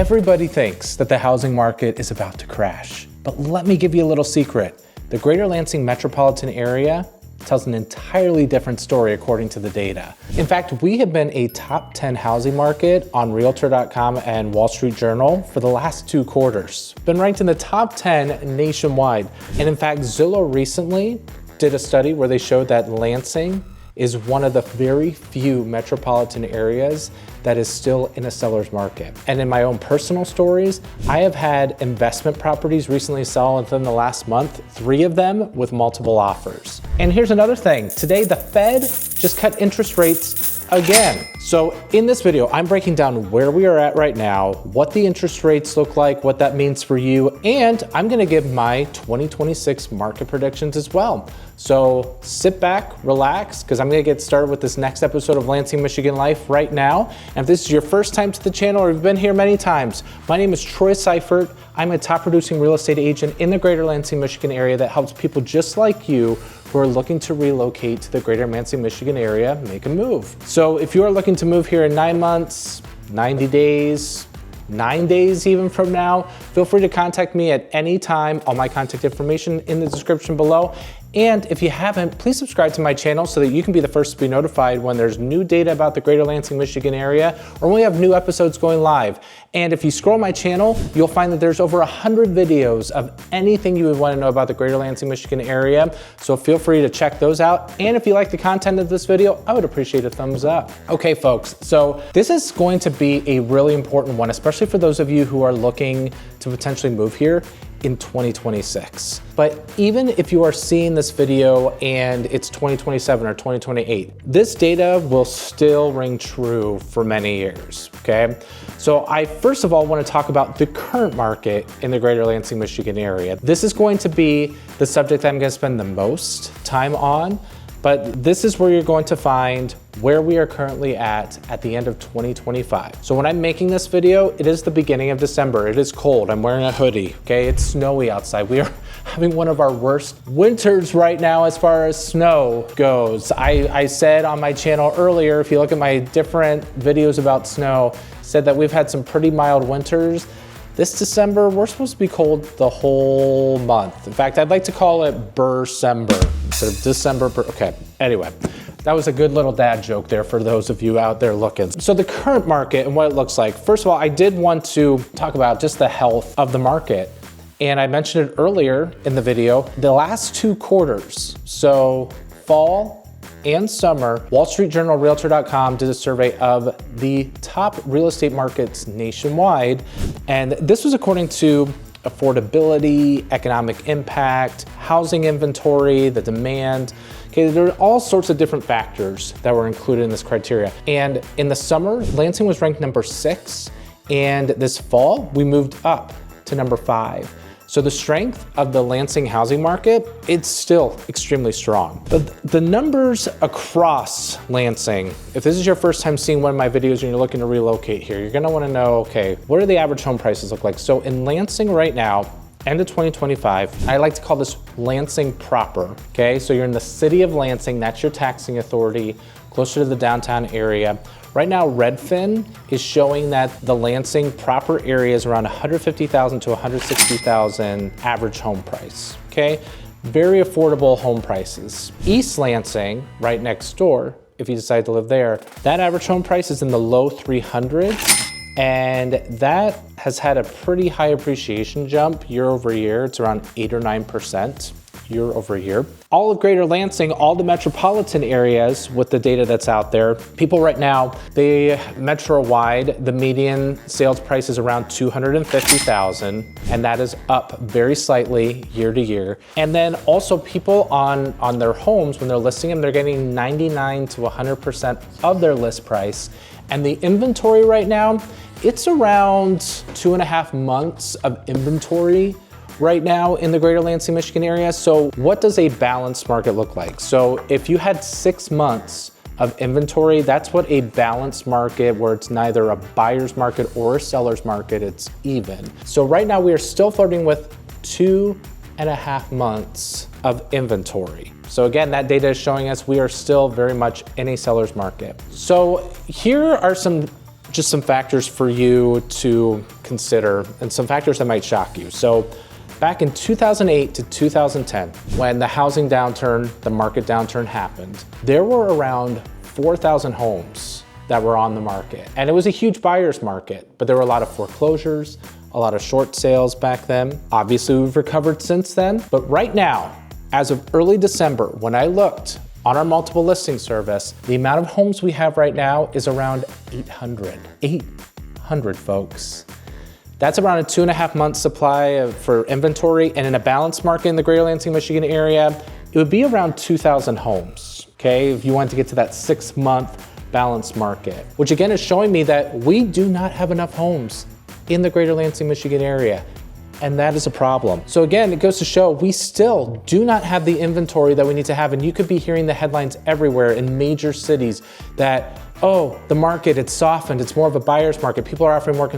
Everybody thinks that the housing market is about to crash, but let me give you a little secret. The Greater Lansing metropolitan area tells an entirely different story according to the data. In fact, we have been a top 10 housing market on Realtor.com and Wall Street Journal for the last 2 quarters. Been ranked in the top 10 nationwide. And in fact, Zillow recently did a study where they showed that Lansing is one of the very few metropolitan areas that is still in a seller's market. And in my own personal stories, I have had investment properties recently sell within the last month, 3 of them with multiple offers. And here's another thing. Today, the Fed just cut interest rates again. So in this video, I'm breaking down where we are at right now, what the interest rates look like, what that means for you, and I'm gonna give my 2026 market predictions as well. So sit back, relax, because I'm gonna get started with this next episode of Lansing, Michigan Life right now. And if this is your first time to the channel or you've been here many times, my name is Troy Seifert. I'm a top producing real estate agent in the Greater Lansing, Michigan area that helps people just like you who are looking to relocate to the Greater Lansing, Michigan area, make a move. So if you are looking to move here in 9 months, 90 days, 9 days even from now, feel free to contact me at any time. All my contact information in the description below. And if you haven't, please subscribe to my channel so that you can be the first to be notified when there's new data about the Greater Lansing, Michigan area, or when we have new episodes going live. And if you scroll my channel, you'll find that there's over 100 videos of anything you would want to know about the Greater Lansing, Michigan area. So feel free to check those out. And if you like the content of this video, I would appreciate a thumbs up. Okay, folks, so this is going to be a really important one, especially for those of you who are looking to potentially move here in 2026. But even if you are seeing this video and it's 2027 or 2028, this data will still ring true for many years, okay? So I first of all want to talk about the current market in the Greater Lansing, Michigan area. This is going to be the subject I'm going to spend the most time on, but this is where you're going to find where we are currently at the end of 2025. So when I'm making this video, it is the beginning of December. It is cold. I'm wearing a hoodie, okay? It's snowy outside. We are having one of our worst winters right now as far as snow goes. I said on my channel earlier, if you look at my different videos about snow, said that we've had some pretty mild winters. This December, we're supposed to be cold the whole month. In fact, I'd like to call it Burr-sember instead of December. Okay, anyway, that was a good little dad joke there for those of you out there looking. So the current market and what it looks like. First of all, I did want to talk about just the health of the market. And I mentioned it earlier in the video, the last 2 quarters, so fall and summer, Wall Street Journal, Realtor.com did a survey of the top real estate markets nationwide. And this was according to affordability, economic impact, housing inventory, the demand. Okay, there are all sorts of different factors that were included in this criteria. And in the summer, Lansing was ranked number 6. And this fall, we moved up to number 5. So the strength of the Lansing housing market, it's still extremely strong. But the numbers across Lansing, if this is your first time seeing one of my videos and you're looking to relocate here, you're gonna wanna know, okay, what do the average home prices look like? So in Lansing right now, end of 2025, I like to call this Lansing proper, okay? So you're in the city of Lansing, that's your taxing authority, closer to the downtown area. Right now, Redfin is showing that the Lansing proper area is around $150,000 to $160,000 average home price, okay? Very affordable home prices. East Lansing, right next door, if you decide to live there, that average home price is in the low 300s, and that has had a pretty high appreciation jump year over year. It's around 8 or 9%. Year over year. All of Greater Lansing, all the metropolitan areas with the data that's out there, people right now, they metro-wide, the median sales price is around $250,000, and that is up very slightly year to year. And then also people on their homes, when they're listing them, they're getting 99 to 100% of their list price. And the inventory right now, it's around 2.5 months of inventory right now in the Greater Lansing, Michigan area. So what does a balanced market look like? So if you had 6 months of inventory, that's what a balanced market, where it's neither a buyer's market or a seller's market, it's even. So right now we are still flirting with 2.5 months of inventory. So again, that data is showing us we are still very much in a seller's market. So here are some just some factors for you to consider and some factors that might shock you. So back in 2008 to 2010, when the housing downturn, the market downturn happened, there were around 4,000 homes that were on the market. And it was a huge buyer's market, but there were a lot of foreclosures, a lot of short sales back then. Obviously, we've recovered since then, but right now, as of early December, when I looked on our multiple listing service, the amount of homes we have right now is around 800. 800, folks. That's around a 2.5 month supply for inventory, and in a balanced market in the Greater Lansing, Michigan area, it would be around 2,000 homes, okay? If you want to get to that 6-month balanced market, which again is showing me that we do not have enough homes in the Greater Lansing, Michigan area. And that is a problem. So again, it goes to show we still do not have the inventory that we need to have. And you could be hearing the headlines everywhere in major cities that, oh, the market, it's softened. It's more of a buyer's market. People are offering more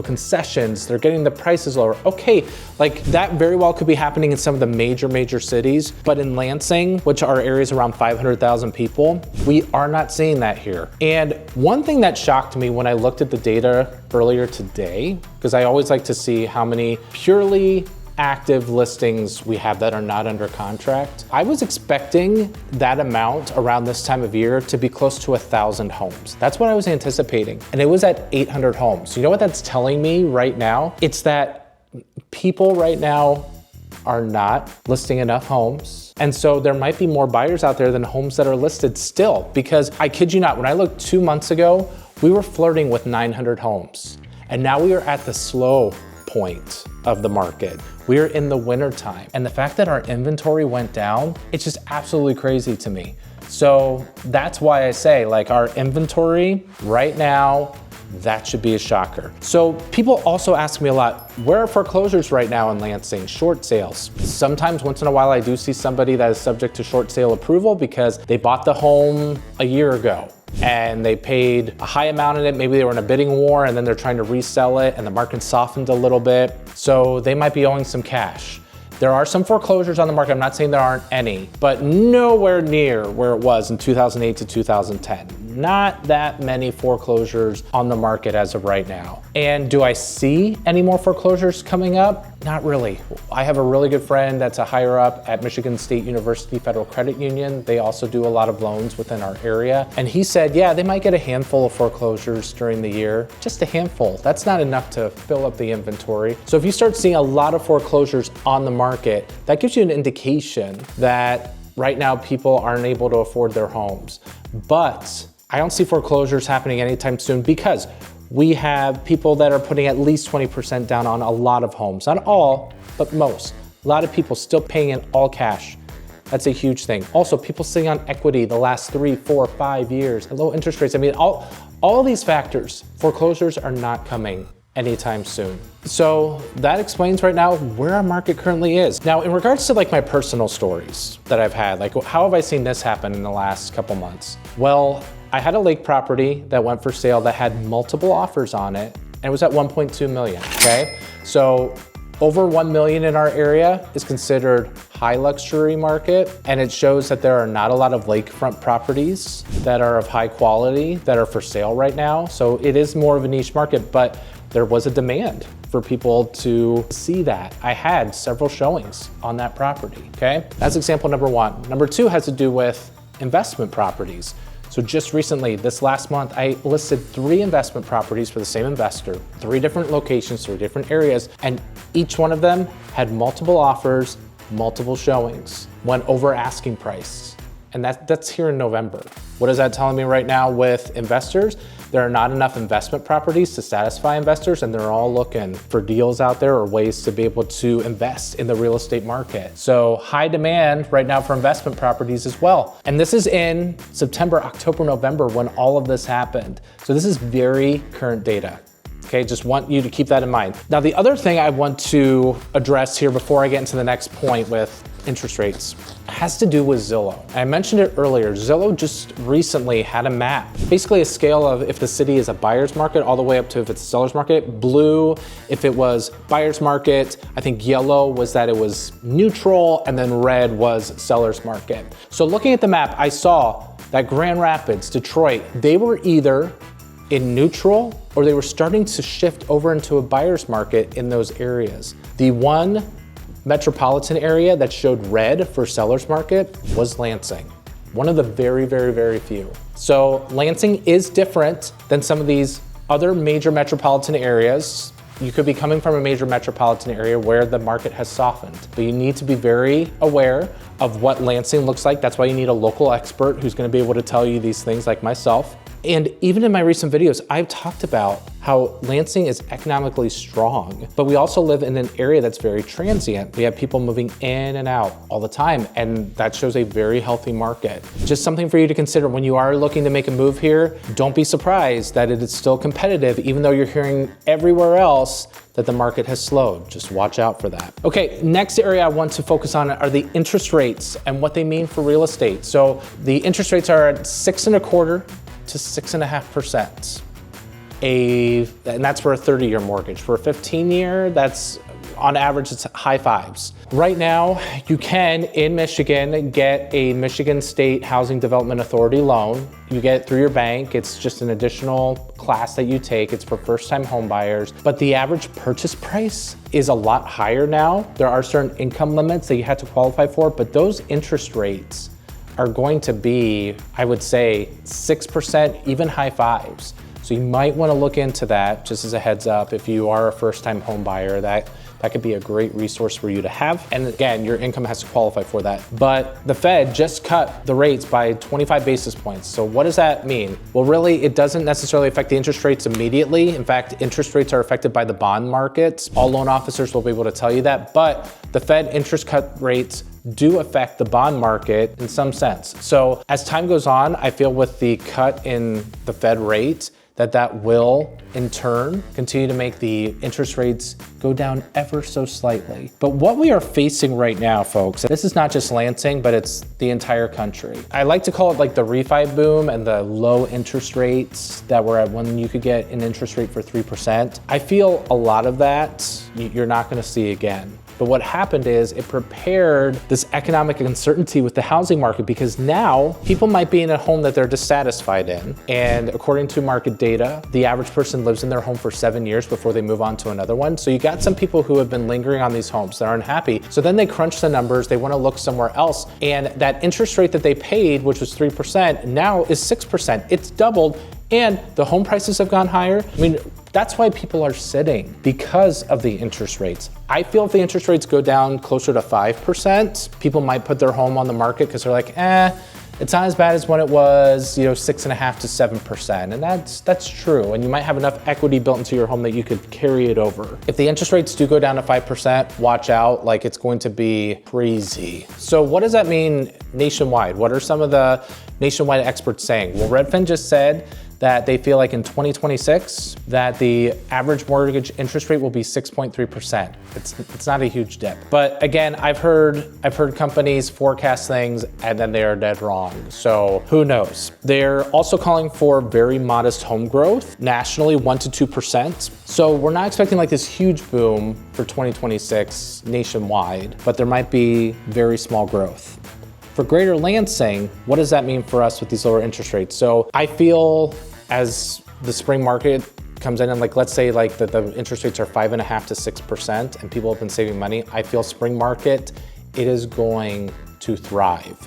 concessions. They're getting the prices lower. Okay, like that very well could be happening in some of the major cities. But in Lansing, which our area is around 500,000 people, we are not seeing that here. And one thing that shocked me when I looked at the data earlier today, because I always like to see how many purely active listings we have that are not under contract. I was expecting that amount around this time of year to be close to 1,000 homes. That's what I was anticipating. And it was at 800 homes. You know what that's telling me right now? It's that people right now are not listing enough homes. And so there might be more buyers out there than homes that are listed still, because I kid you not, when I looked 2 months ago, we were flirting with 900 homes. And now we are at the slow point of the market. We're in the winter time. And the fact that our inventory went down, it's just absolutely crazy to me. So that's why I say, like, our inventory right now, that should be a shocker. So people also ask me a lot, where are foreclosures right now in Lansing? Short sales. Sometimes once in a while I do see somebody that is subject to short sale approval because they bought the home a year ago and they paid a high amount in it. Maybe they were in a bidding war and then they're trying to resell it and the market softened a little bit. So they might be owing some cash. There are some foreclosures on the market. I'm not saying there aren't any, but nowhere near where it was in 2008 to 2010. Not that many foreclosures on the market as of right now. And do I see any more foreclosures coming up? Not really. I have a really good friend that's a higher up at Michigan State University Federal Credit Union. They also do a lot of loans within our area. And he said, yeah, they might get a handful of foreclosures during the year, just a handful. That's not enough to fill up the inventory. So if you start seeing a lot of foreclosures on the market, that gives you an indication that right now people aren't able to afford their homes. But I don't see foreclosures happening anytime soon because we have people that are putting at least 20% down on a lot of homes. Not all, but most. A lot of people still paying in all cash. That's a huge thing. Also, people sitting on equity the last 3, 4, 5 years at low interest rates. I mean, all these factors, foreclosures are not coming anytime soon. So that explains right now where our market currently is. Now, in regards to like my personal stories that I've had, like how have I seen this happen in the last couple months? Well, I had a lake property that went for sale that had multiple offers on it, and it was at 1.2 million, okay? So over 1 million in our area is considered high luxury market, and it shows that there are not a lot of lakefront properties that are of high quality that are for sale right now. So it is more of a niche market, but there was a demand for people to see that. I had several showings on that property, okay? That's example number one. Number two has to do with investment properties. So just recently, this last month, I listed 3 investment properties for the same investor, 3 different locations, 3 different areas, and each one of them had multiple offers, multiple showings, went over asking price. And that's here in November. What is that telling me right now with investors? There are not enough investment properties to satisfy investors, and they're all looking for deals out there or ways to be able to invest in the real estate market. So high demand right now for investment properties as well. And this is in September, October, November when all of this happened. So this is very current data. Okay, just want you to keep that in mind. Now, the other thing I want to address here before I get into the next point with interest rates has to do with Zillow. I mentioned it earlier. Zillow just recently had a map, basically a scale of if the city is a buyer's market all the way up to if it's a seller's market. Blue, if it was buyer's market. I think yellow was that it was neutral, and then red was seller's market. So looking at the map, I saw that Grand Rapids, Detroit, they were either in neutral or they were starting to shift over into a buyer's market in those areas. The one metropolitan area that showed red for seller's market was Lansing. One of the very, very, very few. So Lansing is different than some of these other major metropolitan areas. You could be coming from a major metropolitan area where the market has softened, but you need to be very aware of what Lansing looks like. That's why you need a local expert who's going to be able to tell you these things like myself. And even in my recent videos, I've talked about how Lansing is economically strong, but we also live in an area that's very transient. We have people moving in and out all the time, and that shows a very healthy market. Just something for you to consider when you are looking to make a move here. Don't be surprised that it is still competitive, even though you're hearing everywhere else that the market has slowed. Just watch out for that. Okay, next area I want to focus on are the interest rates and what they mean for real estate. So the interest rates are at 6.25% to 6.5%. And that's for a 30-year mortgage. For a 15-year, that's on average, it's high fives. Right now, you can, in Michigan, get a Michigan State Housing Development Authority loan. You get it through your bank. It's just an additional class that you take. It's for first-time home buyers. But the average purchase price is a lot higher now. There are certain income limits that you have to qualify for, but those interest rates are going to be, I would say, 6%, even high fives. So you might want to look into that, just as a heads up. If you are a first-time home buyer, that could be a great resource for you to have. And again, your income has to qualify for that. But the Fed just cut the rates by 25 basis points. So what does that mean? Well, really, it doesn't necessarily affect the interest rates immediately. In fact, interest rates are affected by the bond markets. All loan officers will be able to tell you that. But the Fed interest cut rates do affect the bond market in some sense. So as time goes on, I feel with the cut in the Fed rate, that will, in turn, continue to make the interest rates go down ever so slightly. But what we are facing right now, folks, this is not just Lansing, but it's the entire country. I like to call it like the refi boom and the low interest rates that were at when you could get an interest rate for 3%. I feel a lot of that you're not gonna see again. But what happened is it prepared this economic uncertainty with the housing market, because now people might be in a home that they're dissatisfied in. And according to market data, the average person lives in their home for 7 years before they move on to another one. So you got some people who have been lingering on these homes that are unhappy. So then they crunch the numbers, they want to look somewhere else. And that interest rate that they paid, which was 3%, now is 6%. It's doubled. And the home prices have gone higher. I mean, that's why people are sitting, because of the interest rates. I feel if the interest rates go down closer to 5%, people might put their home on the market because they're like, it's not as bad as when it was, 6.5% to 7%. And that's true. And you might have enough equity built into your home that you could carry it over. If the interest rates do go down to 5%, watch out, like it's going to be crazy. So what does that mean nationwide? What are some of the nationwide experts saying? Well, Redfin just said that they feel like in 2026 that the average mortgage interest rate will be 6.3%. It's not a huge dip. But again, I've heard companies forecast things and then they are dead wrong. So who knows? They're also calling for very modest home growth, nationally 1 to 2%. So we're not expecting like this huge boom for 2026 nationwide, but there might be very small growth. For Greater Lansing, what does that mean for us with these lower interest rates? So I feel as the spring market comes in and like, let's say like the interest rates are 5.5% to 6% and people have been saving money, I feel spring market, it is going to thrive.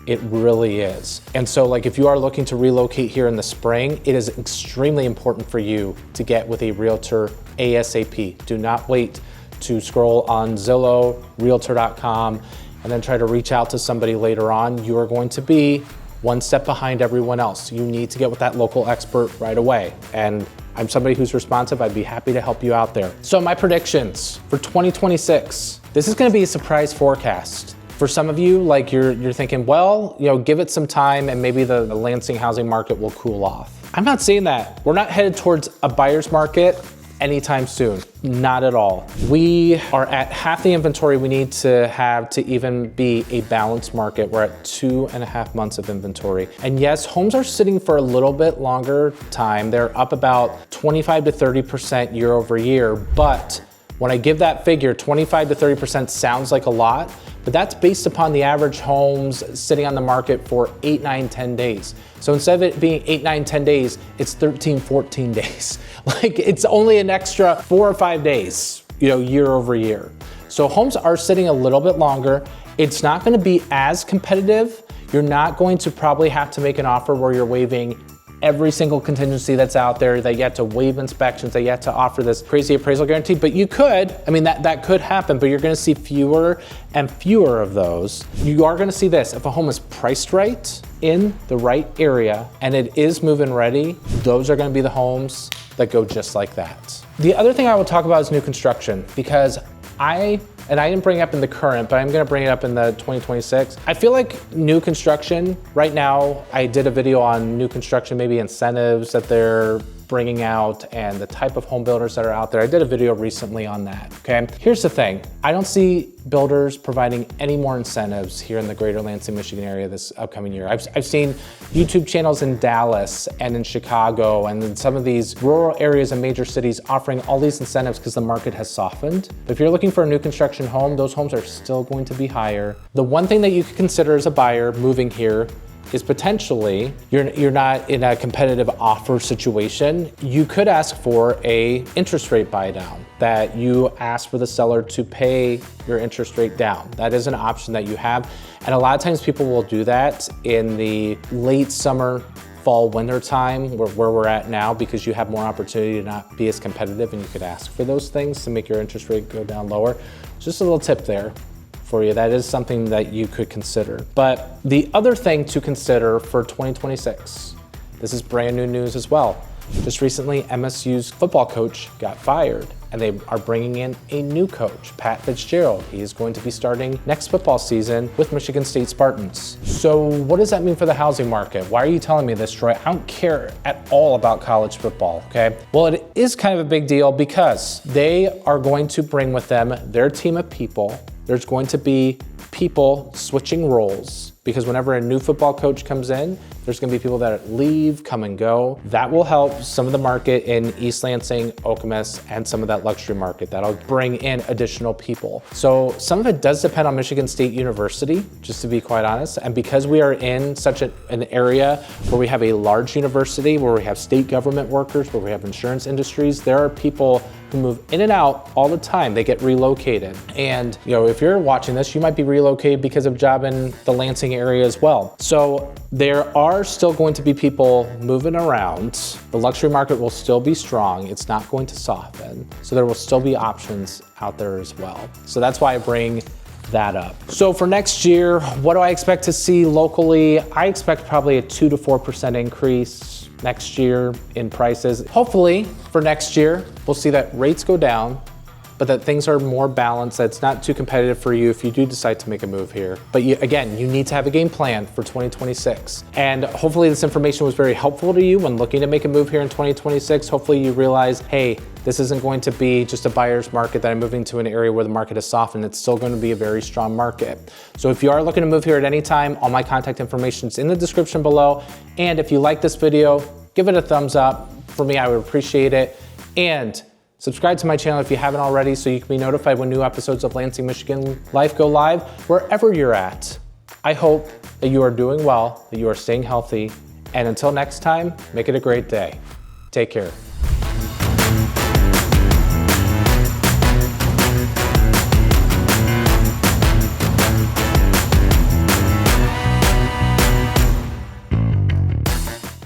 It really is. And so like if you are looking to relocate here in the spring, it is extremely important for you to get with a realtor ASAP. Do not wait to scroll on Zillow, realtor.com, and then try to reach out to somebody later on. You are going to be one step behind everyone else. You need to get with that local expert right away. And I'm somebody who's responsive. I'd be happy to help you out there. So my predictions for 2026, this is gonna be a surprise forecast. For some of you, like you're thinking, well, give it some time and maybe the Lansing housing market will cool off. I'm not saying that. We're not headed towards a buyer's market anytime soon, not at all. We are at half the inventory we need to have to even be a balanced market. We're at 2.5 months of inventory. And yes, homes are sitting for a little bit longer time. They're up about 25 to 30% year over year. But when I give that figure, 25 to 30% sounds like a lot, but that's based upon the average homes sitting on the market for 8, 9, 10 days. So instead of it being 8, 9, 10 days, it's 13, 14 days. Like it's only an extra 4 or 5 days, year over year. So homes are sitting a little bit longer. It's not gonna be as competitive. You're not going to probably have to make an offer where you're waiving every single contingency that's out there, that you have to waive inspections, that you have to offer this crazy appraisal guarantee, but you could, that could happen, but you're gonna see fewer and fewer of those. You are gonna see this, if a home is priced right, in the right area, and it is move-in ready, those are gonna be the homes that go just like that. The other thing I will talk about is new construction, because I didn't bring it up in the current, but I'm gonna bring it up in the 2026. I feel like new construction, right now, I did a video on new construction, maybe incentives that they're bringing out and the type of home builders that are out there. I did a video recently on that, okay? Here's the thing, I don't see builders providing any more incentives here in the Greater Lansing, Michigan area this upcoming year. I've seen YouTube channels in Dallas and in Chicago and in some of these rural areas and major cities offering all these incentives because the market has softened. But if you're looking for a new construction home, those homes are still going to be higher. The one thing that you could consider as a buyer moving here is potentially you're not in a competitive offer situation. You could ask for a interest rate buy down, that you ask for the seller to pay your interest rate down. That is an option that you have. And a lot of times people will do that in the late summer, fall, winter time, where we're at now, because you have more opportunity to not be as competitive and you could ask for those things to make your interest rate go down lower. Just a little tip there for you. That is something that you could consider. But the other thing to consider for 2026, this is brand new news as well. Just recently, MSU's football coach got fired and they are bringing in a new coach, Pat Fitzgerald. He is going to be starting next football season with Michigan State Spartans. So what does that mean for the housing market? Why are you telling me this, Troy? I don't care at all about college football, okay? Well, it is kind of a big deal because they are going to bring with them their team of people. There's going to be people switching roles, because whenever a new football coach comes in, there's gonna be people that leave, come and go. That will help some of the market in East Lansing, Okemos, and some of that luxury market. That'll bring in additional people. So some of it does depend on Michigan State University, just to be quite honest. And because we are in such an area where we have a large university, where we have state government workers, where we have insurance industries, there are people who move in and out all the time. They get relocated. And if you're watching this, you might be relocated because of job in the Lansing area as well. So there are still going to be people moving around. The luxury market will still be strong. It's not going to soften. So there will still be options out there as well. So that's why I bring that up. So for next year, what do I expect to see locally? I expect probably a 2 to 4% increase next year in prices. Hopefully for next year, we'll see that rates go down, but that things are more balanced, that it's not too competitive for you if you do decide to make a move here. But again, you need to have a game plan for 2026. And hopefully this information was very helpful to you when looking to make a move here in 2026. Hopefully you realize, hey, this isn't going to be just a buyer's market that I'm moving to an area where the market is softened. It's still going to be a very strong market. So if you are looking to move here at any time, all my contact information is in the description below. And if you like this video, give it a thumbs up. For me, I would appreciate it. And subscribe to my channel if you haven't already so you can be notified when new episodes of Lansing, Michigan Life go live, wherever you're at. I hope that you are doing well, that you are staying healthy, and until next time, make it a great day. Take care.